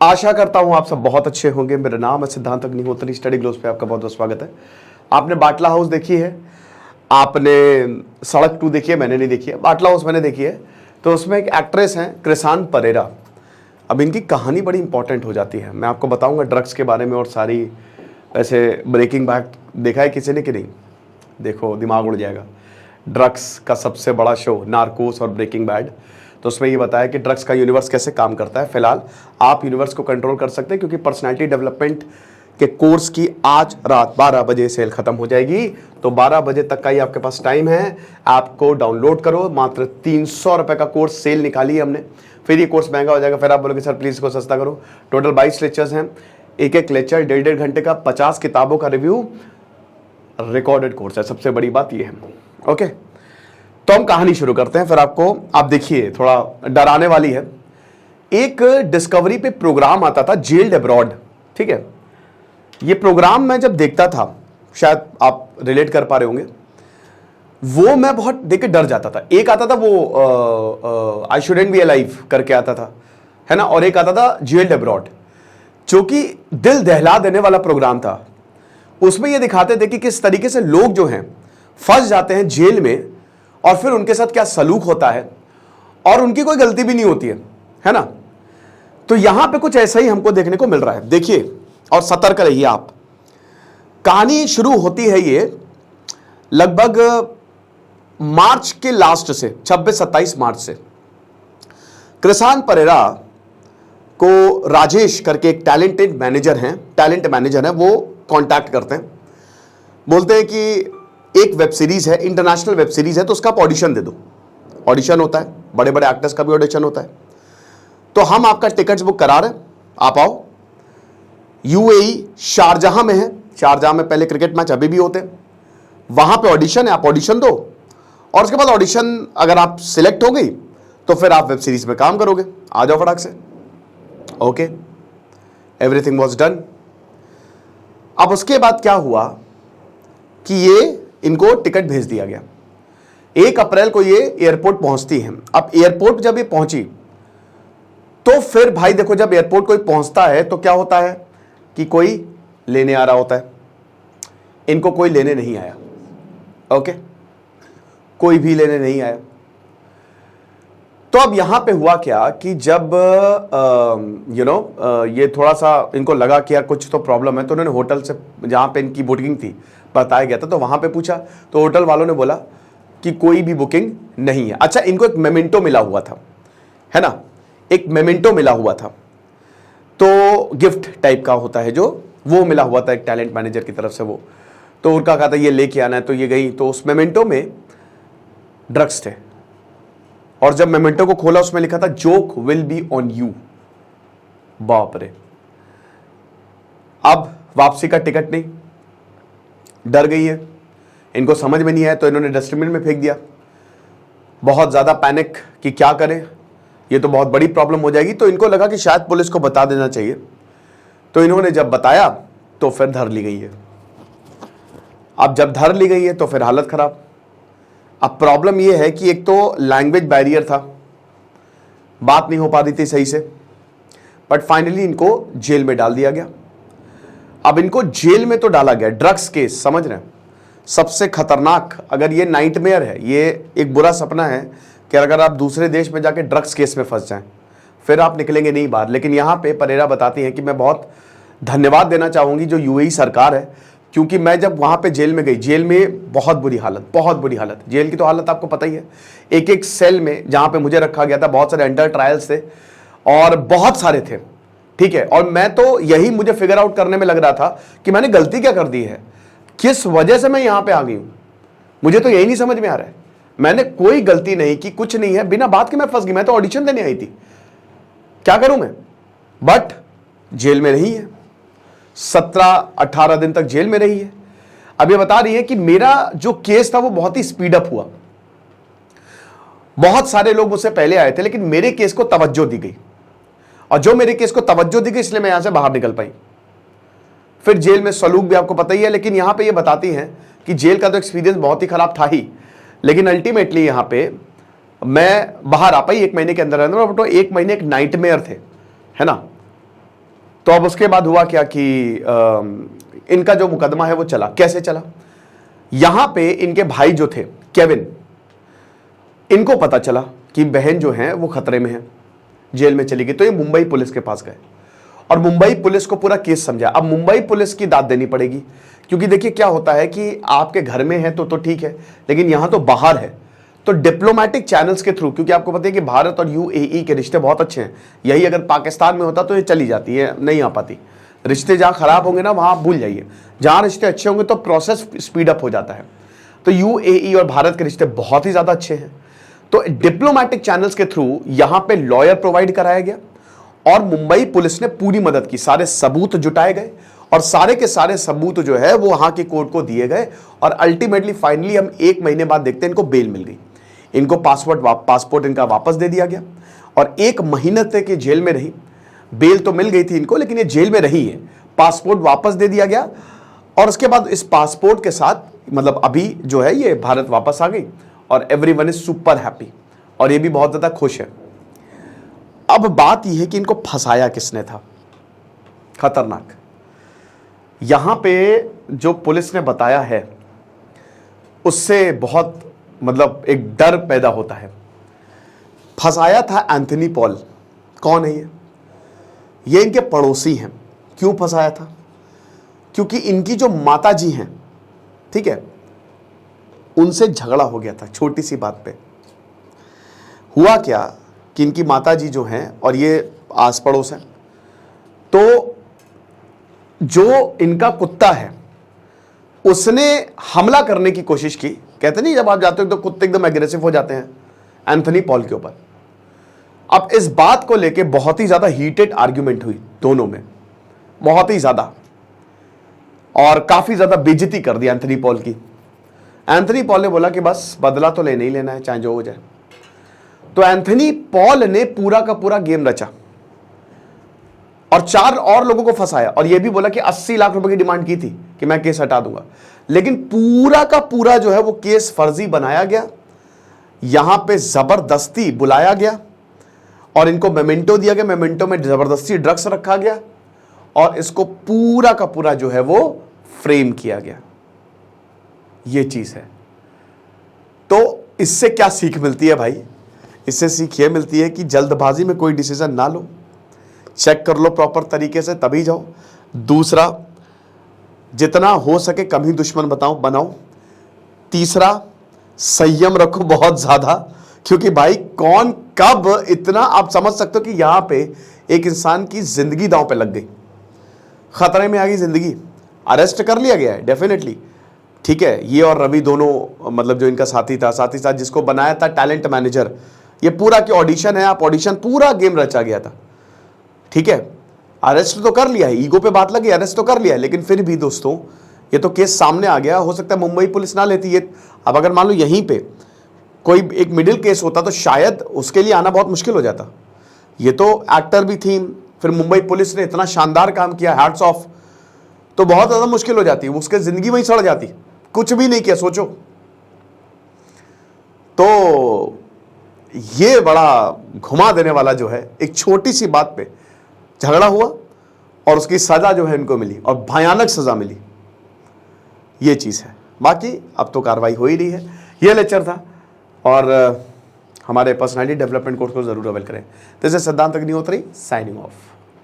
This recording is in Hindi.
आशा करता हूं आप सब बहुत अच्छे होंगे। मेरा नाम है सिद्धांत अग्निहोत्री। स्टडी ग्लोस पे आपका बहुत बहुत स्वागत है। आपने बाटला हाउस देखी है, आपने सड़क 2 देखी है, मैंने नहीं देखी है। बाटला हाउस मैंने देखी है। तो उसमें एक एक्ट्रेस हैं कृसान परेरा। अब इनकी कहानी बड़ी इंपॉर्टेंट हो जाती है। मैं आपको बताऊंगा ड्रग्स के बारे में और सारी ऐसे ब्रेकिंग बैड देखा है किसी ने कि नहीं? देखो दिमाग उड़ जाएगा। ड्रग्स का सबसे बड़ा शो नार्कोस और ब्रेकिंग बैड, तो उसमें ये बताया कि ड्रग्स का यूनिवर्स कैसे काम करता है। फिलहाल आप यूनिवर्स को कंट्रोल कर सकते हैं क्योंकि पर्सनालिटी डेवलपमेंट के कोर्स की आज रात 12 बजे सेल खत्म हो जाएगी। तो 12 बजे तक का ही आपके पास टाइम है। ऐप को डाउनलोड करो। मात्र 300 रुपए का कोर्स सेल निकाली है हमने। फिर ये कोर्स महंगा हो जाएगा, फिर आप बोलोगे सर प्लीज इसको सस्ता करो। टोटल 22 लेक्चर्स हैं, एक एक लेक्चर 1.5 घंटे का, 50 किताबों का रिव्यू, रिकॉर्डेड कोर्स है। सबसे बड़ी बात ये है। ओके, तो हम कहानी शुरू करते हैं। फिर आप देखिए थोड़ा डराने वाली है। एक डिस्कवरी पे प्रोग्राम आता था जेल्ड अब्रॉड, ठीक है। ये प्रोग्राम मैं जब देखता था, शायद आप रिलेट कर पा रहे होंगे, वो मैं बहुत देख के डर जाता था। एक आता था वो आई शुडंट बी अलाइव करके आता था, है ना, और एक आता था जेल्ड अब्रॉड, जो कि दिल दहला देने वाला प्रोग्राम था। उसमें ये दिखाते थे कि किस तरीके से लोग जो हैं फंस जाते हैं जेल में और फिर उनके साथ क्या सलूक होता है और उनकी कोई गलती भी नहीं होती है ना। तो यहां पे कुछ ऐसा ही हमको देखने को मिल रहा है। देखिए और सतर्क रहिए आप। कहानी शुरू होती है ये लगभग मार्च के लास्ट से, 26-27 मार्च से। कृसान परेरा को राजेश करके एक टैलेंट मैनेजर हैं, वो कांटेक्ट करते हैं। बोलते हैं कि एक वेब सीरीज है, इंटरनेशनल वेब सीरीज है, तो उसका आप ऑडिशन दे दो। ऑडिशन होता है, बड़े बड़े एक्टर्स का भी ऑडिशन होता है। तो हम आपका टिकट्स बुक करा रहे हैं, आप आओ। यूएई शारजाह में है। शारजाह में पहले क्रिकेट मैच अभी भी होते हैं। वहां पे ऑडिशन है, आप ऑडिशन दो और उसके बाद ऑडिशन अगर आप सिलेक्ट हो गई तो फिर आप वेब सीरीज में काम करोगे। आ जाओ फटाक से। Okay, everything was done. अब उसके बाद क्या हुआ कि ये इनको टिकट भेज दिया गया। 1 अप्रैल को ये एयरपोर्ट पहुंचती हैं। अब एयरपोर्ट जब ये पहुंची तो फिर भाई देखो, जब एयरपोर्ट कोई पहुंचता है तो क्या होता है कि कोई लेने आ रहा होता है। इनको कोई लेने नहीं आया। ओके, कोई भी लेने नहीं आया। तो अब यहां पे हुआ क्या कि जब ये थोड़ा सा इनको लगा कि यार कुछ तो प्रॉब्लम है, तो उन्होंने होटल से जहां पे इनकी बुकिंग थी बताया गया था, तो वहां पे पूछा तो होटल वालों ने बोला कि कोई भी बुकिंग नहीं है। अच्छा, इनको एक मेमेंटो मिला हुआ था, है ना, एक मेमेंटो मिला हुआ था, तो गिफ्ट टाइप का होता है जो, वो मिला हुआ था एक टैलेंट मैनेजर की तरफ से। वो तो उनका कहा था ये लेके आना है, तो ये गई, तो उस मेमेंटो में ड्रग्स थे। और जब मेमेंटो को खोला उसमें लिखा था joke will be on you. बाप रे। अब वापसी का टिकट नहीं, डर गई है, इनको समझ में नहीं आया, तो इन्होंने डस्टबिन में फेंक दिया। बहुत ज़्यादा पैनिक कि क्या करें, ये तो बहुत बड़ी प्रॉब्लम हो जाएगी। तो इनको लगा कि शायद पुलिस को बता देना चाहिए। तो इन्होंने जब बताया तो फिर धर ली गई है। अब जब धर ली गई है तो फिर हालत खराब। अब प्रॉब्लम ये है कि एक तो लैंग्वेज बैरियर था, बात नहीं हो पा रही थी सही से, बट फाइनली इनको जेल में डाल दिया गया। अब इनको जेल में तो डाला गया, ड्रग्स केस, समझ रहे हैं, सबसे खतरनाक। अगर ये नाइटमेयर है, ये एक बुरा सपना है कि अगर आप दूसरे देश में जाके ड्रग्स केस में फंस जाएं फिर आप निकलेंगे नहीं बाहर। लेकिन यहां पे परेरा बताती हैं कि मैं बहुत धन्यवाद देना चाहूंगी जो यूएई सरकार है, क्योंकि मैं जब वहां पे जेल में गई, जेल में बहुत बुरी हालत। जेल की तो हालत आपको पता ही है। एक एक सेल में जहां पे मुझे रखा गया था, बहुत सारे अंडर ट्रायल्स थे और बहुत सारे थे, ठीक है। और मैं तो यही मुझे फिगर आउट करने में लग रहा था कि मैंने गलती क्या कर दी है, किस वजह से मैं यहां पे आ गई हूं। मुझे तो यही नहीं समझ में आ रहा है। मैंने कोई गलती नहीं की, कुछ नहीं है, बिना बात के मैं फंस गई। मैं तो ऑडिशन देने आई थी, क्या करूं मैं। बट जेल में रही है, 17-18 दिन तक जेल में रही है। अब ये बता रही है कि मेरा जो केस था वो बहुत ही स्पीड अप हुआ। बहुत सारे लोग मुझसे पहले आए थे, लेकिन मेरे केस को तवज्जो दी गई, और जो मेरे केस को तवज्जो दी गई इसलिए मैं यहां से बाहर निकल पाई। फिर जेल में सलूक भी आपको पता ही है। लेकिन यहां पे ये बताती हैं कि जेल का तो एक्सपीरियंस बहुत ही खराब था ही, लेकिन अल्टीमेटली यहां पे मैं बाहर आ पाई 1 महीने के अंदर अंदर। बट 1 महीने एक नाइटमेयर थे, है ना। तो अब उसके बाद हुआ क्या कि इनका जो मुकदमा है वो चला। कैसे चला? यहां पे इनके भाई जो थे केविन, इनको पता चला कि बहन जो है वो खतरे में है, जेल में चली गई। तो ये मुंबई पुलिस के पास गए और मुंबई पुलिस को पूरा केस समझा। अब मुंबई पुलिस की दाद देनी पड़ेगी, क्योंकि देखिए क्या होता है कि आपके घर में है तो ठीक है, लेकिन यहां तो बाहर है। तो डिप्लोमेटिक चैनल्स के थ्रू, क्योंकि आपको पता है कि भारत और यूएई के रिश्ते बहुत अच्छे हैं। यही अगर पाकिस्तान में होता तो ये चली जाती है, नहीं आ पाती। रिश्ते जहां खराब होंगे ना वहां आप भूल जाइए, जहां रिश्ते अच्छे होंगे तो प्रोसेस स्पीड अप हो जाता है। तो यूएई और भारत के रिश्ते बहुत ही ज्यादा अच्छे हैं। तो डिप्लोमेटिक चैनल्स के थ्रू यहां पे लॉयर प्रोवाइड कराया गया और मुंबई पुलिस ने पूरी मदद की। सारे सबूत जुटाए गए और सारे के सारे सबूत जो है वो वहां की कोर्ट को दिए गए और अल्टीमेटली फाइनली हम 1 महीने बाद देखते हैं इनको बेल मिल गई। इनको पासपोर्ट इनका वापस दे दिया गया और 1 महीने तक ये जेल में रही। बेल तो मिल गई थी इनको, लेकिन ये जेल में रही है। पासपोर्ट वापस दे दिया गया और उसके बाद इस पासपोर्ट के साथ मतलब अभी जो है ये भारत वापस आ गई और एवरीवन इज सुपर हैप्पी और ये भी बहुत ज्यादा खुश है। अब बात यह है कि इनको फंसाया किसने था? खतरनाक। यहां पे जो पुलिस ने बताया है उससे बहुत मतलब एक डर पैदा होता है। फंसाया था एंथनी पॉल। कौन है ये इनके पड़ोसी हैं। क्यों फंसाया था? क्योंकि इनकी जो माताजी हैं, ठीक है, उनसे झगड़ा हो गया था छोटी सी बात पे। हुआ क्या कि इनकी माताजी जो हैं और ये आस पड़ोस हैं, तो जो इनका कुत्ता है उसने हमला करने की कोशिश की। कहते नहीं जब आप जाते हो तो कुत्ते एकदम एग्रेसिव हो जाते हैं, एंथनी पॉल के ऊपर। अब इस बात को लेके बहुत ही ज्यादा हीटेड आर्ग्यूमेंट हुई दोनों में, बहुत ही ज्यादा, और काफी ज्यादा बेइज्जती कर दी एंथनी पॉल की। एंथनी पॉल ने बोला कि बस बदला तो लेना ही लेना है, चाहे जो हो जाए। तो एंथनी पॉल ने पूरा का पूरा गेम रचा और 4 और लोगों को फंसाया और यह भी बोला कि 80 लाख रुपए की डिमांड की थी कि मैं केस हटा दूंगा। लेकिन पूरा का पूरा जो है वो केस फर्जी बनाया गया। यहां पे जबरदस्ती बुलाया गया और इनको मेमेंटो दिया गया। मेमेंटो में जबरदस्ती ड्रग्स रखा गया और इसको पूरा का पूरा जो है वो फ्रेम किया गया। ये चीज है। तो इससे क्या सीख मिलती है भाई? इससे सीख ये मिलती है कि जल्दबाजी में कोई डिसीजन ना लो, चेक कर लो प्रॉपर तरीके से तभी जाओ। दूसरा, जितना हो सके कम ही दुश्मन बनाओ। तीसरा, संयम रखो बहुत ज्यादा, क्योंकि भाई कौन कब इतना आप समझ सकते हो कि यहां पे एक इंसान की जिंदगी दांव पे लग गई, खतरे में आ गई जिंदगी। अरेस्ट कर लिया गया है डेफिनेटली, ठीक है। ये और रवि दोनों मतलब जो इनका साथी था, साथ ही साथ जिसको बनाया था टैलेंट मैनेजर, ये पूरा की ऑडिशन है, आप ऑडिशन पूरा गेम रचा गया था, ठीक है। अरेस्ट तो कर लिया है, ईगो पे बात लगी, अरेस्ट तो कर लिया है, लेकिन फिर भी दोस्तों ये तो केस सामने आ गया। हो सकता है मुंबई पुलिस ना लेती ये। अब अगर मान लो यहीं पे कोई एक मिडिल केस होता तो शायद उसके लिए आना बहुत मुश्किल हो जाता। ये तो एक्टर भी थी, फिर मुंबई पुलिस ने इतना शानदार काम किया, हैट्स ऑफ, तो बहुत ज्यादा मुश्किल हो जाती, उसके जिंदगी वहीं सड़ जाती। कुछ भी नहीं किया, सोचो। तो ये बड़ा घुमा देने वाला जो है, एक छोटी सी बात पे झगड़ा हुआ और उसकी सजा जो है इनको मिली और भयानक सजा मिली। ये चीज है। बाकी अब तो कार्रवाई हो ही रही है। ये लेक्चर था और हमारे पर्सनालिटी डेवलपमेंट कोर्स को जरूर अवेल करें। दिस इज सिद्धांत अग्निहोत्री साइनिंग ऑफ।